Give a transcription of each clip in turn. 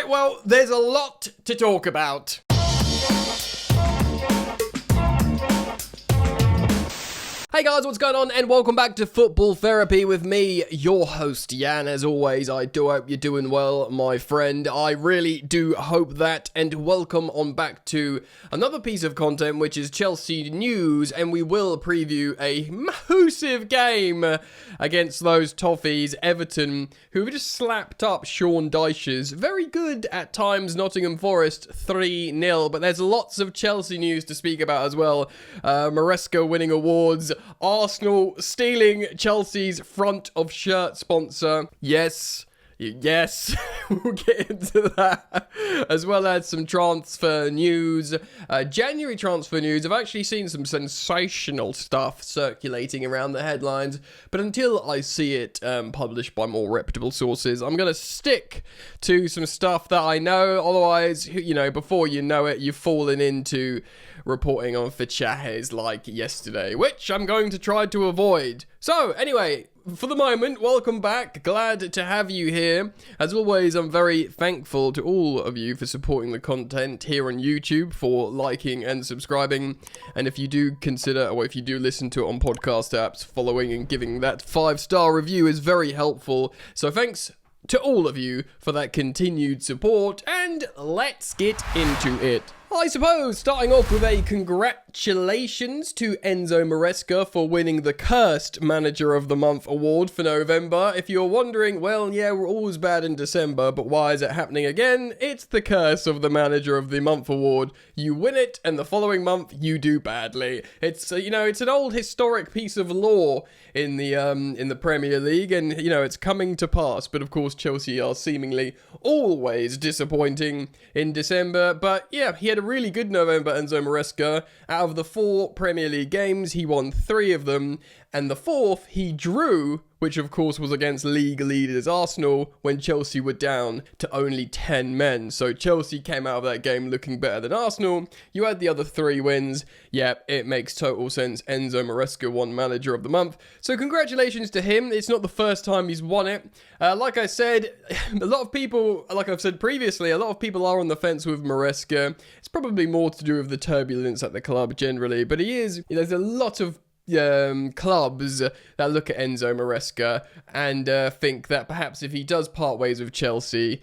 Right, well, there's a lot to talk about. Hey guys, what's going on? And welcome back to Football Therapy with me, your host, Jan. As always, I do hope you're doing well, my friend. I really do hope that. And welcome on back to another piece of content, which is Chelsea news. And we will preview a massive game against those toffees, Everton, who have just slapped up Sean Dyche's very good at times Nottingham Forest 3-0. But there's lots of Chelsea news to speak about as well. Maresca winning awards. Arsenal stealing Chelsea's front of shirt sponsor. Yes, we'll get into that. As well as some transfer news. January transfer news. I've actually seen some sensational stuff circulating around the headlines. But until I see it published by more reputable sources, I'm going to stick to some stuff that I know. Otherwise, you know, before you know it, you've fallen into reporting on fichajes like yesterday, which I'm going to try to avoid. So, anyway, for the moment, welcome back. Glad to have you here. As always, I'm very thankful to all of you for supporting the content here on YouTube, for liking and subscribing. And if you do consider, or if you do listen to it on podcast apps, following and giving that 5-star review is very helpful. So thanks to all of you for that continued support, and let's get into it. I suppose, starting off with a congratulations to Enzo Maresca for winning the Cursed Manager of the Month award for November. If you're wondering, well, yeah, we're always bad in December, but why is it happening again? It's the Curse of the Manager of the Month award. You win it, and the following month, you do badly. It's, it's an old historic piece of law in the Premier League, and, it's coming to pass. But, of course, Chelsea are seemingly always disappointing in December. But, yeah, he had a really good November, Enzo Maresca. Out of the 4 Premier League games, he won 3 of them, and the 4th he drew, which of course was against league leaders Arsenal, when Chelsea were down to only 10 men. So Chelsea came out of that game looking better than Arsenal. You had the other 3 wins. Yeah, it makes total sense. Enzo Maresca won Manager of the Month. So congratulations to him. It's not the first time he's won it. Like I said, a lot of people, like I've said previously, a lot of people are on the fence with Maresca. It's probably more to do with the turbulence at the club generally, but he is, there's a lot of clubs that look at Enzo Maresca and think that perhaps if he does part ways with Chelsea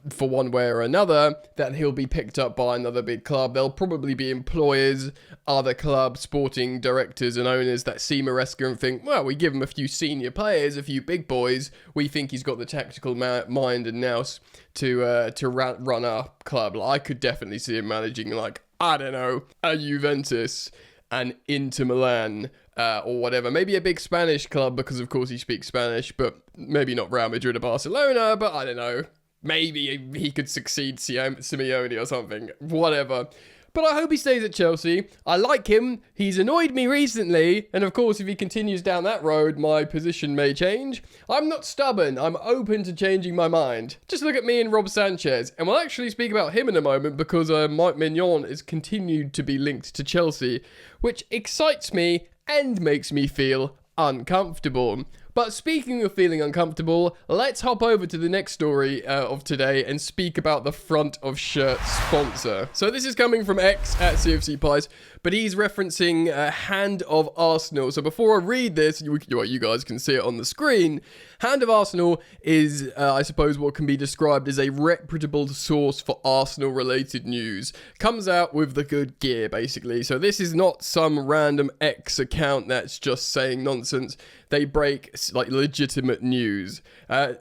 for one way or another, that he'll be picked up by another big club. There'll probably be employers, other clubs, sporting directors and owners that see Maresca and think, well, we give him a few senior players, a few big boys. We think he's got the tactical mind and nous to run our club. Like, I could definitely see him managing, like, I don't know, a Juventus, an Inter Milan, or whatever. Maybe a big Spanish club, because of course he speaks Spanish, but maybe not Real Madrid or Barcelona, but I don't know. Maybe he could succeed Simeone or something. Whatever. But I hope he stays at Chelsea. I like him. He's annoyed me recently. And of course, if he continues down that road, my position may change. I'm not stubborn. I'm open to changing my mind. Just look at me and Rob Sanchez. And we'll actually speak about him in a moment, because Mike Mignon is continued to be linked to Chelsea, which excites me and makes me feel uncomfortable. But speaking of feeling uncomfortable, let's hop over to the next story of today and speak about the front of shirt sponsor. So this is coming from X at CFC Pies, but he's referencing Hand of Arsenal. So before I read this, you guys can see it on the screen. Hand of Arsenal is, I suppose, what can be described as a reputable source for Arsenal-related news. Comes out with the good gear, basically. So this is not some random X account that's just saying nonsense. They break, like, legitimate news. And,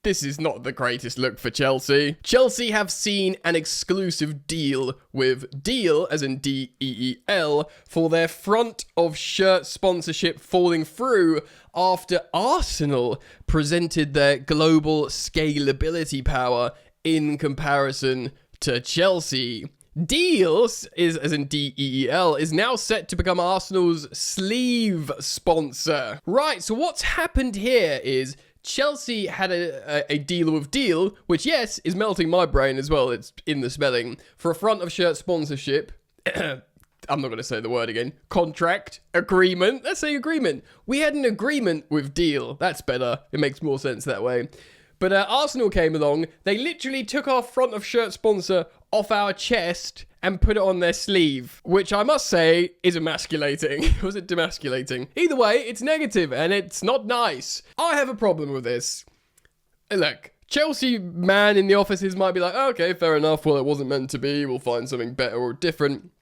this is not the greatest look for Chelsea. Chelsea have seen an exclusive deal with Deal, as in D-E-E-L, for their front of shirt sponsorship falling through after Arsenal presented their global scalability power in comparison to Chelsea. Deals, is as in D-E-E-L, is now set to become Arsenal's sleeve sponsor. Right, so what's happened here is Chelsea had a deal with Deal, which, yes, is melting my brain as well, it's in the spelling, for a front of shirt sponsorship. I'm not going to say the word again. Contract, agreement. Let's say agreement. We had an agreement with Deal. That's better. It makes more sense that way. But Arsenal came along. They literally took our front of shirt sponsor off our chest and put it on their sleeve, which I must say is emasculating. Was it demasculating? Either way, it's negative and it's not nice. I have a problem with this. Look, Chelsea man in the offices might be like, oh, okay, fair enough. Well, it wasn't meant to be. We'll find something better or different.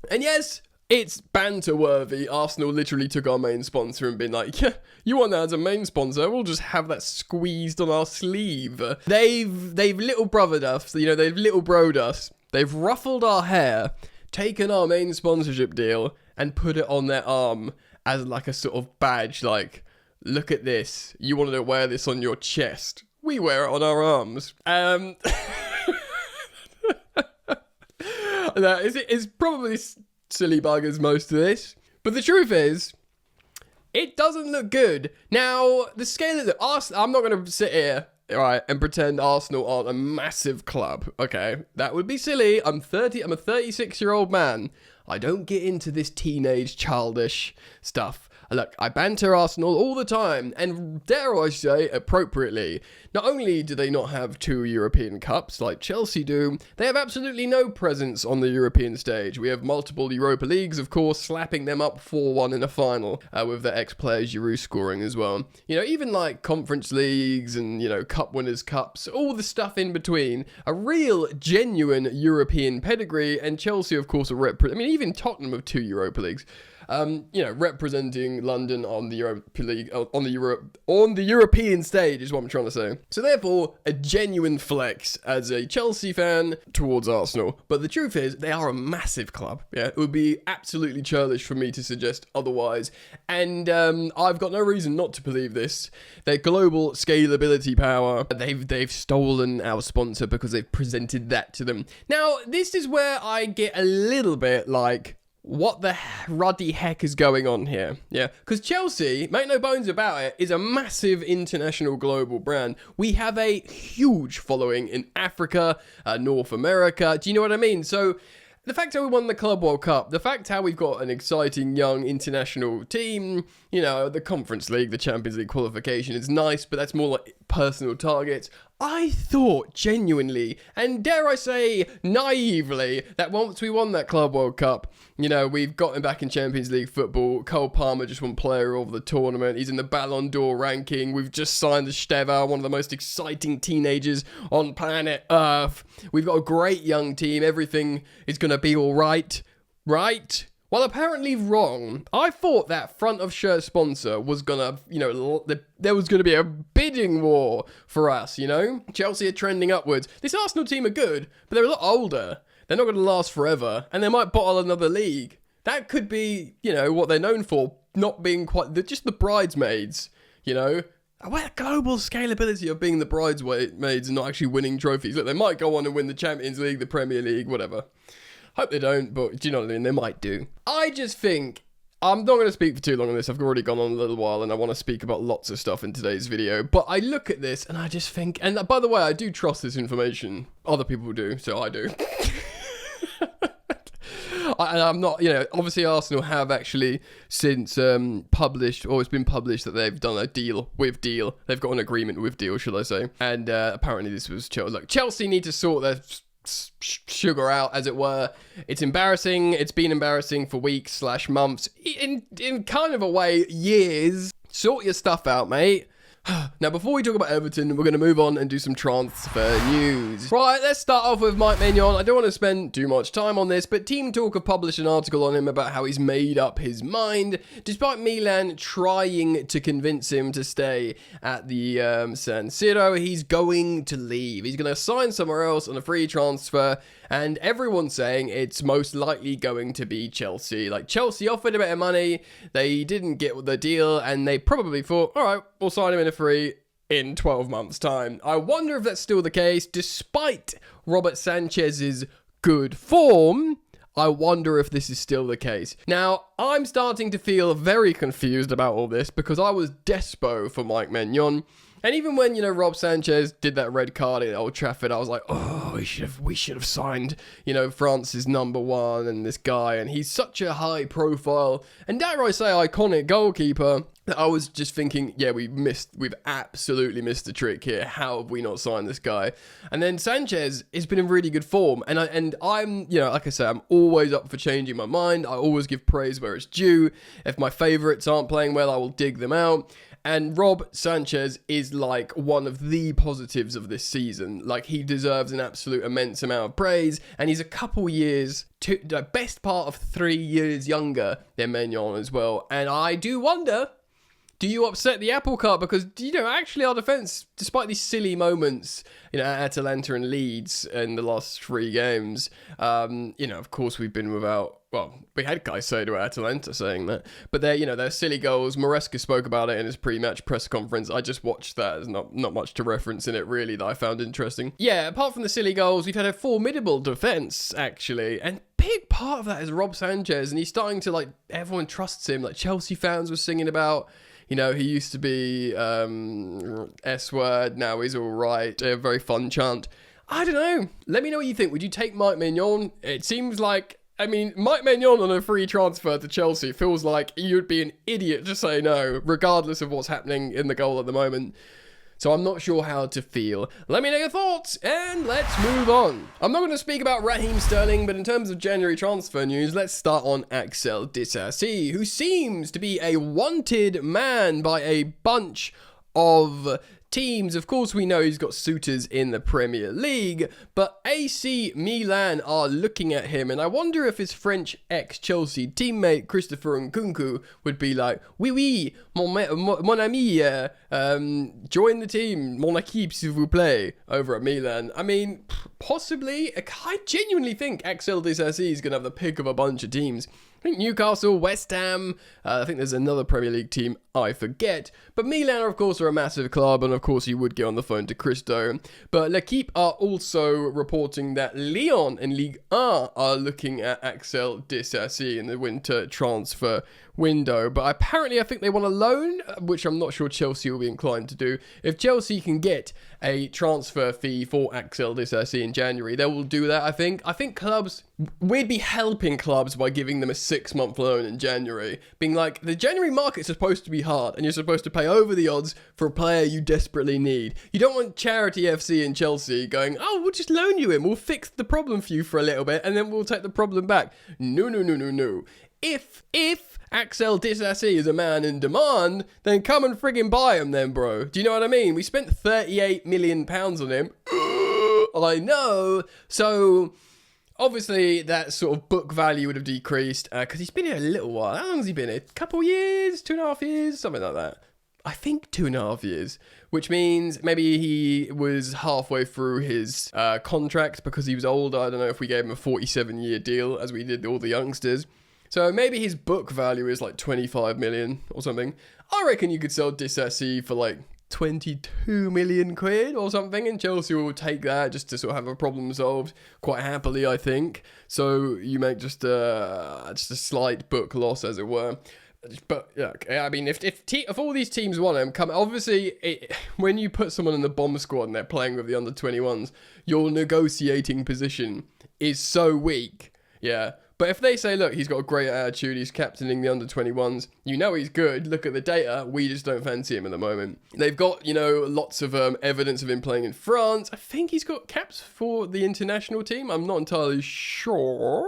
And yes, it's banter-worthy. Arsenal literally took our main sponsor and been like, yeah, you want that as a main sponsor? We'll just have that squeezed on our sleeve. They've little brothered us, they've little broed us. They've ruffled our hair, taken our main sponsorship deal, and put it on their arm as like a sort of badge, like, look at this. You wanted to wear this on your chest. We wear it on our arms. It's probably silly buggers, most of this. But the truth is, it doesn't look good. Now, the scale of Arsenal, I'm not going to sit here, right, and pretend Arsenal aren't a massive club, okay? That would be silly. I'm a 36-year-old man. I don't get into this teenage, childish stuff. Look, I banter Arsenal all the time, and dare I say, appropriately. Not only do they not have 2 European Cups like Chelsea do, they have absolutely no presence on the European stage. We have multiple Europa Leagues, of course, slapping them up 4-1 in a final, with their ex-players Giroud scoring as well. Even like Conference Leagues and, Cup Winners' Cups, all the stuff in between, a real, genuine European pedigree, and Chelsea, of course, even Tottenham have 2 Europa Leagues. Representing London on the Europa League, on the European stage is what I'm trying to say. So therefore, a genuine flex as a Chelsea fan towards Arsenal. But the truth is, they are a massive club. Yeah, it would be absolutely churlish for me to suggest otherwise. And I've got no reason not to believe this. Their global scalability power, they've stolen our sponsor because they've presented that to them. Now, this is where I get a little bit like, what the ruddy heck is going on here? Yeah, because Chelsea, make no bones about it, is a massive international global brand. We have a huge following in Africa, North America. Do you know what I mean? So the fact that we won the Club World Cup, the fact how we've got an exciting young international team, the Conference League, the Champions League qualification is nice, but that's more like personal targets. I thought genuinely, and dare I say naively, that once we won that Club World Cup, we've gotten back in Champions League football. Cole Palmer just won player of the tournament. He's in the Ballon d'Or ranking. We've just signed Esteva, one of the most exciting teenagers on planet Earth. We've got a great young team. Everything is going to be all right, right? Well, apparently wrong. I thought that front of shirt sponsor was gonna, there was gonna be a bidding war for us, Chelsea are trending upwards. This Arsenal team are good, but they're a lot older. They're not gonna last forever, and they might bottle another league. That could be, what they're known for, not being just the bridesmaids, Well, global scalability of being the bridesmaids and not actually winning trophies. Look, they might go on and win the Champions League, the Premier League, whatever. Hope they don't, but do you know what I mean? They might do. I just think, I'm not going to speak for too long on this. I've already gone on a little while and I want to speak about lots of stuff in today's video. But I look at this and I just think, and by the way, I do trust this information. Other people do, so I do. I'm not, obviously Arsenal have actually since published, or it's been published that they've done a deal with Deal. They've got an agreement with Deal, should I say. And apparently this was Chelsea. Look, Chelsea need to sort their sugar out, as it were. It's embarrassing. It's been embarrassing for weeks / months, in kind of a way, years. Sort your stuff out, mate. Now, before we talk about Everton, we're going to move on and do some transfer news. Right, let's start off with Mike Maignan. I don't want to spend too much time on this, but Team Talk have published an article on him about how he's made up his mind, despite Milan trying to convince him to stay at the San Siro. He's going to leave. He's going to sign somewhere else on a free transfer, and everyone's saying it's most likely going to be Chelsea. Like, Chelsea offered a bit of money, they didn't get the deal, and they probably thought, all right, we'll sign him in a free in 12 months' time. I wonder if that's still the case, despite Robert Sanchez's good form. I wonder if this is still the case. Now, I'm starting to feel very confused about all this because I was despo for Mike Maignan. And even when, Rob Sanchez did that red card at Old Trafford, I was like, oh, we should have signed, France's number one and this guy. And he's such a high profile and dare I say iconic goalkeeper that I was just thinking, yeah, we've absolutely missed the trick here. How have we not signed this guy? And then Sanchez has been in really good form. And I'm, like I say, I'm always up for changing my mind. I always give praise where it's due. If my favourites aren't playing well, I will dig them out. And Rob Sanchez is like one of the positives of this season. Like, he deserves an absolute immense amount of praise. And he's a couple years, the best part of 3 years younger than Maignan as well. And I do wonder, do you upset the apple cart? Because, actually our defence, despite these silly moments, at Atalanta and Leeds in the last 3 games, of course we've been without, well, we had Caicedo at Atalanta saying that, but they're silly goals. Maresca spoke about it in his pre-match press conference. I just watched that. There's not much to reference in it, really, that I found interesting. Yeah, apart from the silly goals, we've had a formidable defence, actually, and big part of that is Rob Sanchez, and he's starting to, everyone trusts him. Chelsea fans were singing about, he used to be S-word, now he's all right. A very fun chant. I don't know. Let me know what you think. Would you take Mike Maignan? It seems like, Mike Maignan on a free transfer to Chelsea feels like you'd be an idiot to say no, regardless of what's happening in the goal at the moment. So I'm not sure how to feel. Let me know your thoughts, and let's move on. I'm not going to speak about Raheem Sterling, but in terms of January transfer news, let's start on Axel Disasi, who seems to be a wanted man by a bunch of teams. Of course, we know he's got suitors in the Premier League, but AC Milan are looking at him, and I wonder if his French ex-Chelsea teammate Christopher Nkunku would be like, oui, mon ami, join the team, mon équipe, s'il vous plaît, over at Milan. Possibly. I genuinely think Axel Disasi is going to have the pick of a bunch of teams. I think Newcastle, West Ham, I think there's another Premier League team, I forget. But Milan, of course, are a massive club, and of course you would get on the phone to Christo. But L'Equipe are also reporting that Lyon and Ligue 1 are looking at Axel Disasi in the winter transfer window. But apparently I think they want a loan, which I'm not sure Chelsea will be inclined to do. If Chelsea can get a transfer fee for Axel Disasi in January, they will do that, I think. I think clubs, we'd be helping clubs by giving them a 6-month loan in January. Being like, the January market's supposed to be hard, and you're supposed to pay over the odds for a player you desperately need. You don't want Charity FC and Chelsea going, oh, we'll just loan you in, we'll fix the problem for you for a little bit, and then we'll take the problem back. No. If Axel Disasi is a man in demand, then come and friggin' buy him then, bro. Do you know what I mean? We spent £38 million on him. I know. So, obviously, that sort of book value would have decreased, because he's been here a little while. How long has he been here? A couple years? 2.5 years? Something like that. I think 2.5 years, which means maybe he was halfway through his contract because he was older. I don't know if we gave him a 47-year deal, as we did all the youngsters. So maybe his book value is 25 million or something. I reckon you could sell Disasi for 22 million quid or something, and Chelsea will take that just to sort of have a problem solved quite happily, I think. So you make just a slight book loss, as it were. But yeah, if all these teams want him, obviously when you put someone in the bomb squad and they're playing with the under 21s, your negotiating position is so weak. Yeah. But if they say, look, he's got a great attitude, he's captaining the under-21s, he's good, look at the data, we just don't fancy him at the moment. They've got, lots of evidence of him playing in France. I think he's got caps for the international team. I'm not entirely sure.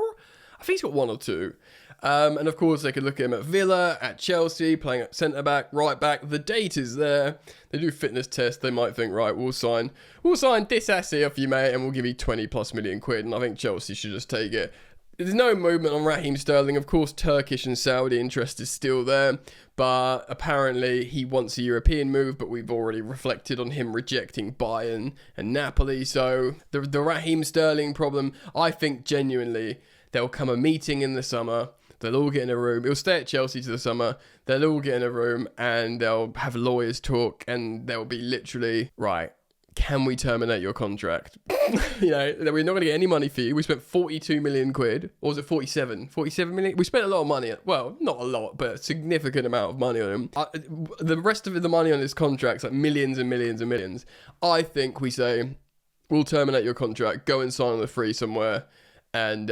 I think he's got 1 or 2. And of course, they could look at him at Villa, at Chelsea, playing at centre-back, right-back. The data's there. They do fitness tests. They might think, right, we'll sign Disasi off you, mate, and we'll give you 20+ million quid. And I think Chelsea should just take it. There's no movement on Raheem Sterling. Of course, Turkish and Saudi interest is still there, but apparently he wants a European move, but we've already reflected on him rejecting Bayern and Napoli. So the Raheem Sterling problem, I think genuinely there'll come a meeting in the summer. They'll all get in a room. He'll stay at Chelsea to the summer. They'll all get in a room and they'll have lawyers talk, and they'll be literally, right, can we terminate your contract? You know, we're not going to get any money for you. We spent 42 million quid, or was it 47? 47 million? We spent a lot of money. Well, not a lot, but a significant amount of money on him. The rest of the money on his contract's like millions and millions and millions. I think we say, we'll terminate your contract, go and sign on the free somewhere, and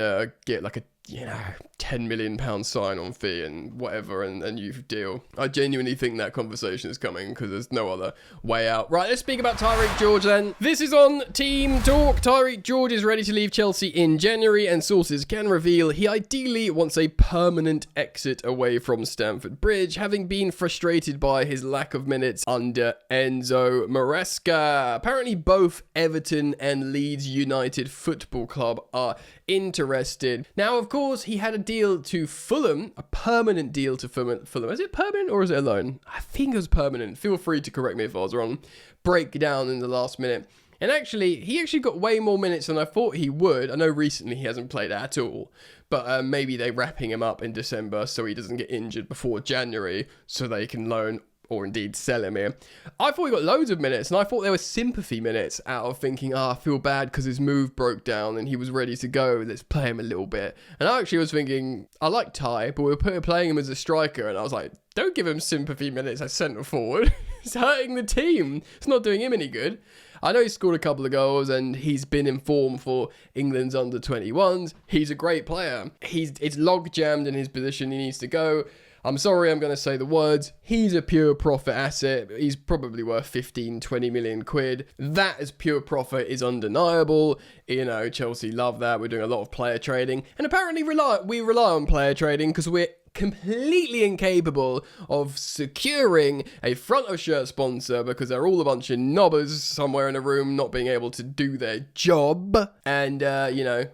get like a, you know, £10 million sign-on fee and whatever, and you deal. I genuinely think that conversation is coming because there's no other way out. Right, let's speak about Tyreek George then. This is on Team Talk. Tyreek George is ready to leave Chelsea in January, and sources can reveal he ideally wants a permanent exit away from Stamford Bridge, having been frustrated by his lack of minutes under Enzo Maresca. Apparently both Everton and Leeds United Football Club are interested. Now, of course, he had a deal to Fulham, a permanent deal to Fulham. Is it permanent or is it a loan? I think it was permanent. Feel free to correct me if I was wrong. Break down in the last minute. And actually, he actually got way more minutes than I thought he would. I know recently he hasn't played at all, but maybe they're wrapping him up in December so he doesn't get injured before January so they can loan or indeed sell him here. I thought he got loads of minutes, and I thought there were sympathy minutes out of thinking, I feel bad because his move broke down and he was ready to go. Let's play him a little bit. And I actually was thinking, I like Ty, but we were playing him as a striker, and I was like, don't give him sympathy minutes as centre forward. It's hurting the team. It's not doing him any good. I know he scored a couple of goals and he's been in form for England's under-21s. He's a great player. It's log-jammed in his position. He needs to go. I'm sorry, I'm going to say the words. He's a pure profit asset. He's probably worth 15, 20 million quid. That as pure profit is undeniable. You know, Chelsea love that. We're doing a lot of player trading. And apparently we rely on player trading because we're completely incapable of securing a front of shirt sponsor because they're all a bunch of knobbers somewhere in a room not being able to do their job, and you know,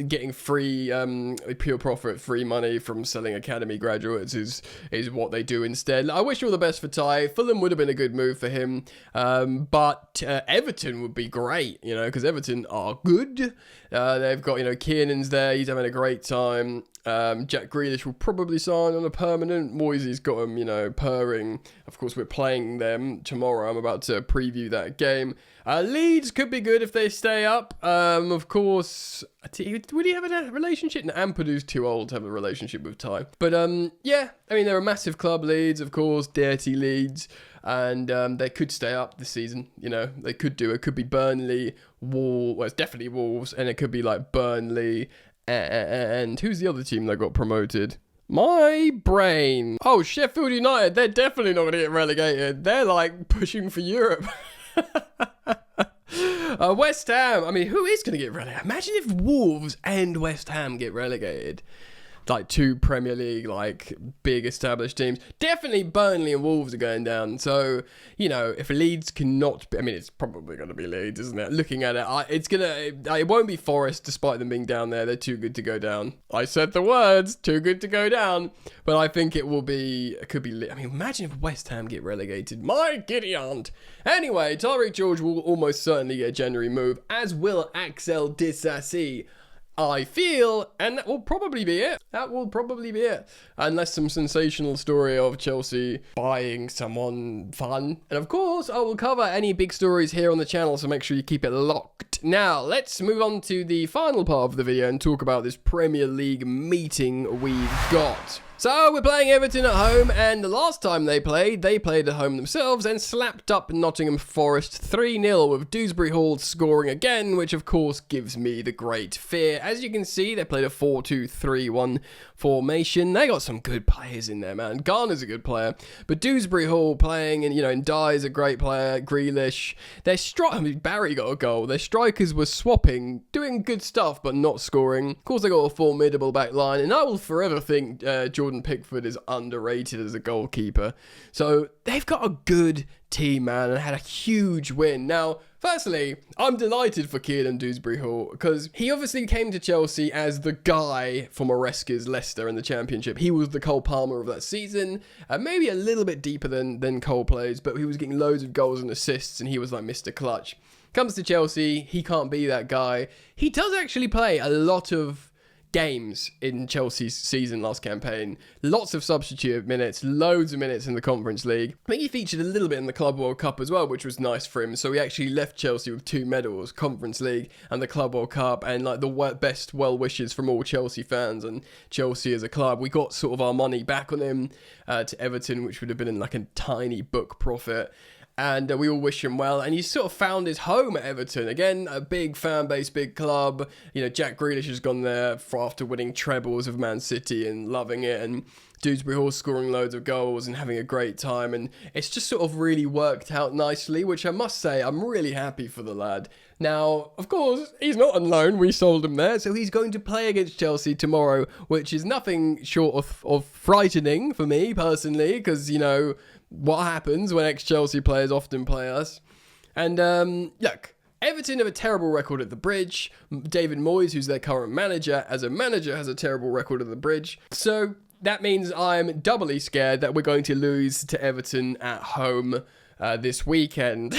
getting free pure profit, free money from selling academy graduates is what they do instead. I wish all the best for Ty. Fulham would have been a good move for him, but Everton would be great, you know, because Everton are good. They've got, you know, Kiernan's there, he's having a great time. Jack Grealish will probably sign on a permanent. Moisey's got him, you know, purring. Of course, we're playing them tomorrow. I'm about to preview that game. Leeds could be good if they stay up. Of course, would he have a relationship? No, Ampadu's too old to have a relationship with Ty. But yeah, I mean, they're a massive club, Leeds, of course, dirty Leeds. And they could stay up this season, you know, they could do. It could be Burnley, well, it's definitely Wolves, and it could be like Burnley, and who's the other team that got promoted? My brain. Oh, Sheffield United, they're definitely not going to get relegated. They're like pushing for Europe. West Ham, I mean, who is going to get relegated? Imagine if Wolves and West Ham get relegated. Like two Premier League, like big established teams. Definitely Burnley and Wolves are going down. So, you know, if Leeds cannot be, I mean, it's probably going to be Leeds, isn't it? Looking at it, it won't be Forest despite them being down there. They're too good to go down. I said the words, too good to go down. But I think it could be, I mean, imagine if West Ham get relegated. My giddy aunt. Anyway, Tyreek George will almost certainly get a January move, as will Axel Disasi. I feel, and that will probably be it. Unless some sensational story of Chelsea buying someone fun. And of course, I will cover any big stories here on the channel, so make sure you keep it locked. Now, let's move on to the final part of the video and talk about this Premier League meeting we've got. So, we're playing Everton at home, and the last time they played at home themselves and slapped up Nottingham Forest 3-0 with Dewsbury Hall scoring again, which of course gives me the great fear. As you can see, they played a 4-2-3-1 formation. They got some good players in there, man. Garner's a good player, but Dewsbury Hall playing, and you know, Ndye's a great player, Grealish. Barry got a goal. Their strikers were swapping, doing good stuff, but not scoring. Of course, they got a formidable back line, and I will forever think Jordan Pickford is underrated as a goalkeeper. So they've got a good team, man, and had a huge win. Now, firstly, I'm delighted for Kieran Dewsbury Hall because he obviously came to Chelsea as the guy for Maresca's Leicester in the Championship. He was the Cole Palmer of that season, maybe a little bit deeper than Cole plays, but he was getting loads of goals and assists, and he was like Mr. Clutch. Comes to Chelsea, he can't be that guy. He does actually play a lot of games in Chelsea's season last campaign. Lots of substitute minutes, loads of minutes in the Conference League. I think he featured a little bit in the Club World Cup as well, which was nice for him. So he actually left Chelsea with 2 medals, Conference League and the Club World Cup, and like the best well wishes from all Chelsea fans and Chelsea as a club. We got sort of our money back on him to Everton, which would have been in like a tiny book profit. And we all wish him well. And he sort of found his home at Everton. Again, a big fan base, big club. You know, Jack Grealish has gone there after winning trebles of Man City and loving it. And Dewsbury Hall scoring loads of goals and having a great time. And it's just sort of really worked out nicely, which I must say, I'm really happy for the lad. Now, of course, he's not on loan. We sold him there. So he's going to play against Chelsea tomorrow, which is nothing short of frightening for me personally, because, you know, what happens when ex-Chelsea players often play us. And look, Everton have a terrible record at the Bridge. David Moyes, who's their current manager, as a manager has a terrible record at the Bridge. So that means I'm doubly scared that we're going to lose to Everton at home this weekend,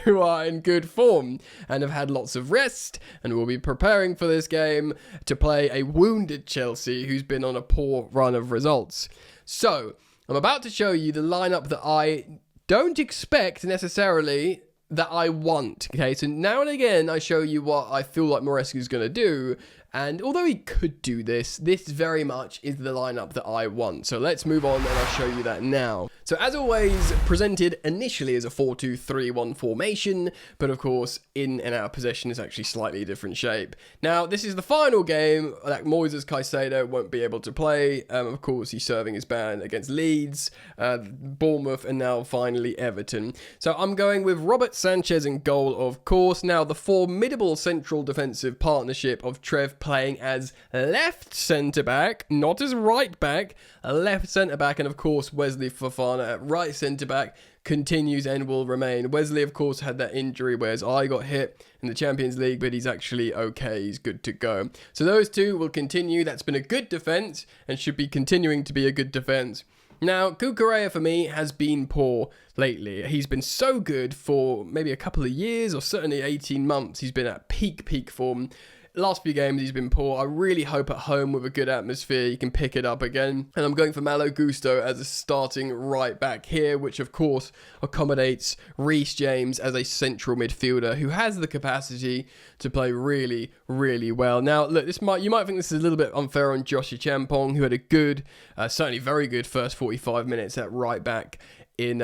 who are in good form and have had lots of rest and will be preparing for this game to play a wounded Chelsea who's been on a poor run of results. So I'm about to show you the lineup that I don't expect necessarily that I want. Okay, so now and again I show you what I feel like Maresca is going to do, and although he could do this very much is the lineup that I want. So let's move on and I'll show you that now. So as always, presented initially as a 4-2-3-1 formation, but of course in and out of possession is actually slightly different shape. Now this is the final game that Moises Caicedo won't be able to play. Of course he's serving his ban against Leeds, Bournemouth, and now finally Everton. So I'm going with Robert Sanchez in goal, of course. Now the formidable central defensive partnership of Trev playing as left centre-back, not as right-back, a left centre-back, and of course Wesley Fofana at right centre-back continues and will remain. Wesley, of course, had that injury, whereas I got hit in the Champions League, but he's actually okay. He's good to go. So those two will continue. That's been a good defence and should be continuing to be a good defence. Now, Cucurella for me has been poor lately. He's been so good for maybe a couple of years or certainly 18 months. He's been at peak form. Last few games he's been poor. I really hope at home with a good atmosphere he can pick it up again. And I'm going for Malo Gusto as a starting right back here, which of course accommodates Reece James as a central midfielder who has the capacity to play really, really well. Now, look, you might think this is a little bit unfair on Josh Champong, who had a good, certainly very good first 45 minutes at right back in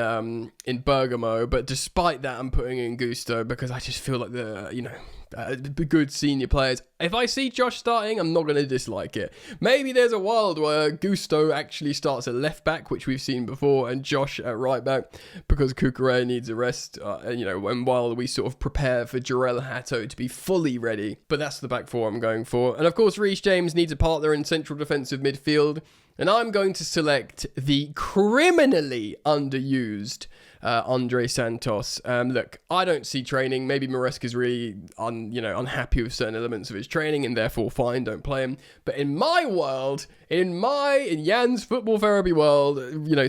Bergamo, but despite that, I'm putting in Gusto because I just feel like the good senior players. If I see Josh starting, I'm not going to dislike it. Maybe there's a world where Gusto actually starts at left back, which we've seen before, and Josh at right back because Cucurella needs a rest, and while we sort of prepare for Jarell Hato to be fully ready. But that's the back four I'm going for. And of course, Reece James needs a partner in central defensive midfield. And I'm going to select the criminally underused Andre Santos. Look, I don't see training. Maybe Maresca's really unhappy with certain elements of his training and therefore fine, don't play him. But in my world, in Jan's football therapy world,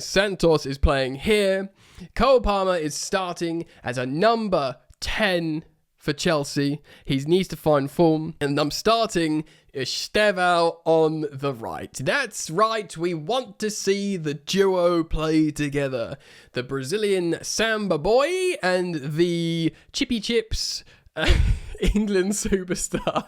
Santos is playing here. Cole Palmer is starting as a number 10 for Chelsea. He needs to find form, and I'm starting Estevão on the right. That's right, we want to see the duo play together. The Brazilian Samba boy and the Chippy Chips England superstar.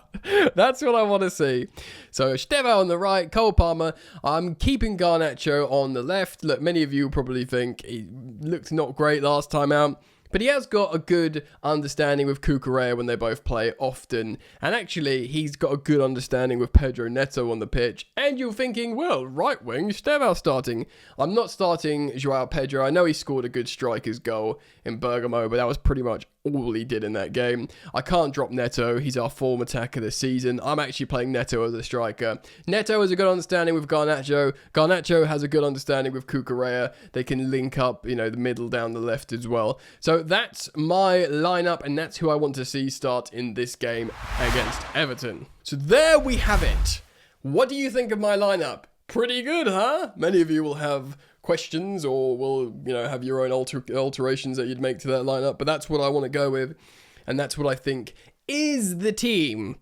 That's what I want to see. So Estevão on the right, Cole Palmer. I'm keeping Garnacho on the left. Look, many of you probably think he looked not great last time out, but he has got a good understanding with Cucurella when they both play often. And actually, he's got a good understanding with Pedro Neto on the pitch. And you're thinking, well, right wing, Estevão starting. I'm not starting João Pedro. I know he scored a good striker's goal in Bergamo, but that was pretty much all he did in that game. I can't drop Neto. He's our form attacker this season. I'm actually playing Neto as a striker. Neto has a good understanding with Garnacho. Garnacho has a good understanding with Cucurella. They can link up, the middle down the left as well. So that's my lineup, and that's who I want to see start in this game against Everton. So there we have it. What do you think of my lineup? Pretty good, huh? Many of you will have questions or will, have your own alterations that you'd make to that lineup, but that's what I want to go with, and that's what I think is the team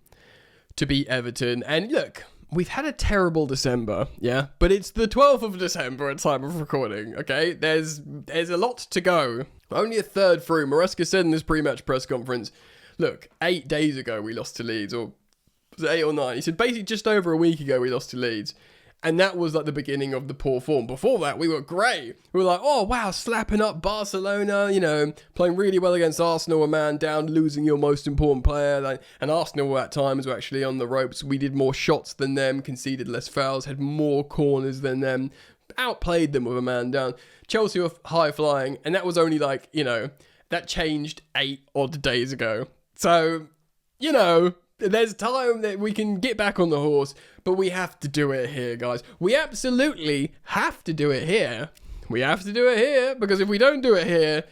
to beat Everton. And look, we've had a terrible December, yeah? But it's the 12th of December at time of recording, okay? There's a lot to go. Only a third through. Maresca said in this pre-match press conference, look, 8 days ago we lost to Leeds, or was it 8 or 9? He said basically just over a week ago we lost to Leeds. And that was like the beginning of the poor form. Before that, we were great. We were like, oh, wow, slapping up Barcelona, you know, playing really well against Arsenal, a man down, losing your most important player. And Arsenal at times were actually on the ropes. We did more shots than them, conceded less fouls, had more corners than them, outplayed them with a man down. Chelsea were high flying, and that was only like, you know, that changed 8 odd days ago. So, you know, there's time that we can get back on the horse, but we have to do it here, guys. We absolutely have to do it here. We have to do it here, because if we don't do it here,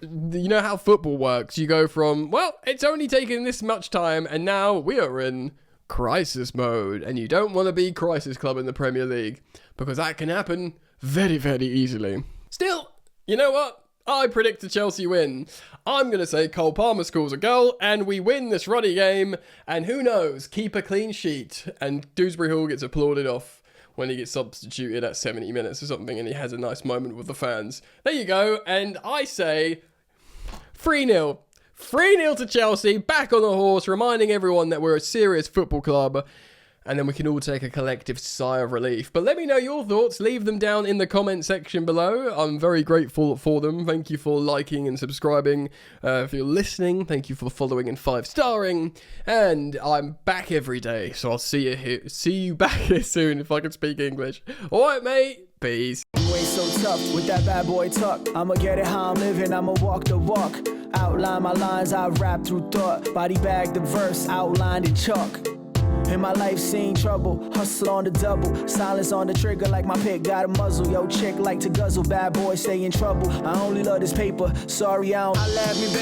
you know how football works. You go from, well, it's only taken this much time, and now we are in crisis mode. And you don't want to be crisis club in the Premier League, because that can happen very, very easily. Still, you know what? I predict a Chelsea win. I'm going to say Cole Palmer scores a goal and we win this ruddy game. And who knows, keep a clean sheet. And Dewsbury Hall gets applauded off when he gets substituted at 70 minutes or something and he has a nice moment with the fans. There you go. And I say 3-0. 3-0 to Chelsea, back on the horse, reminding everyone that we're a serious football club. And then we can all take a collective sigh of relief. But let me know your thoughts. Leave them down in the comment section below. I'm very grateful for them. Thank you for liking and subscribing. If you're listening, thank you for following and 5-starring. And I'm back every day, so I'll see you here. See you back here soon if I can speak English. All right, mate. Peace. You ain't so tough with that bad boy tuck. I'ma get it how I'm living. I'ma walk the walk. Outline my lines. I rap through thought. Body bag the verse. Outlined in chalk. In my life seen trouble, hustle on the double, silence on the trigger like my pick got a muzzle. Yo, chick like to guzzle, bad boy stay in trouble. I only love this paper, sorry I don't. I laugh me, baby.